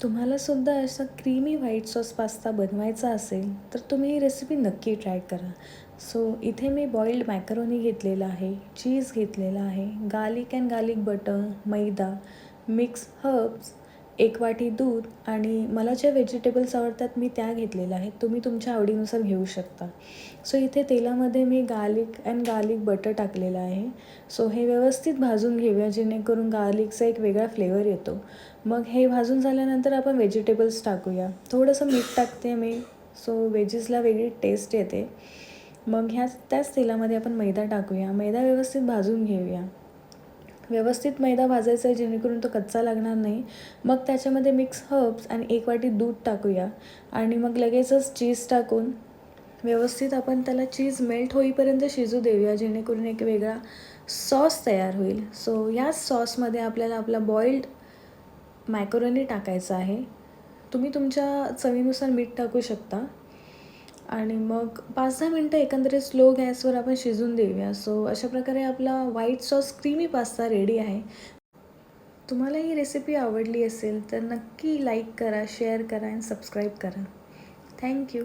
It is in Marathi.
तुम्हालासुद्धा असा क्रीमी व्हाईट सॉस पास्ता बनवायचा असेल तर तुम्ही ही रेसिपी नक्की ट्राय करा. सो इथे मी बॉइल्ड मॅकरोनी घेतलेला आहे, चीज घेतलेला आहे, garlic and garlic butter, maida, mix herbs, 1 वाटी दूध आणि मला ज्या व्हेजिटेबल्स आवडतात मी त्या घेतलेल्या आहेत. तुम्ही तुमच्या आवडीनुसार घेऊ शकता. सो इथे तेलामध्ये मी गार्लिक अँड गार्लिक बटर टाकलेलं आहे. सो हे व्यवस्थित भाजून घेऊया जेणेकरून गार्लिकचा एक वेगळा फ्लेवर येतो. मग हे भाजून झाल्यानंतर आपण व्हेजिटेबल्स टाकूया. थोडंसं मीठ टाकते मी. सो व्हेजीसला वेगळी टेस्ट येते. मग त्याच तेलामध्ये आपण मैदा टाकूया. मैदा व्यवस्थित भाजून घेऊया. व्यवस्थित मैदा भाजायचा आहे जेणेकरून तो कच्चा लागणार नाही. मग त्याच्यामध्ये मिक्स हर्ब्स आणि 1 वाटी दूध टाकूया आणि मग लगेचच चीज टाकून व्यवस्थित आपण त्याला चीज मेल्ट होईपर्यंत शिजू देऊया जेणेकरून एक वेगळा सॉस तयार होईल. सो याच सॉसमध्ये आपल्याला आपला बॉइल्ड मॅकरोनी टाकायचं आहे. तुम्ही तुमच्या चवीनुसार मीठ टाकू शकता आणि मग 5-10 मिनटं एकंदरीत स्लो गॅसवर आपण शिजून देऊया. सो अशा प्रकारे आपला white sauce creamy pasta ready आहे. तुम्हाला ही रेसिपी आवडली असेल तर नक्की लाईक करा, शेअर करा आणि सबस्क्राईब करा. थँक्यू.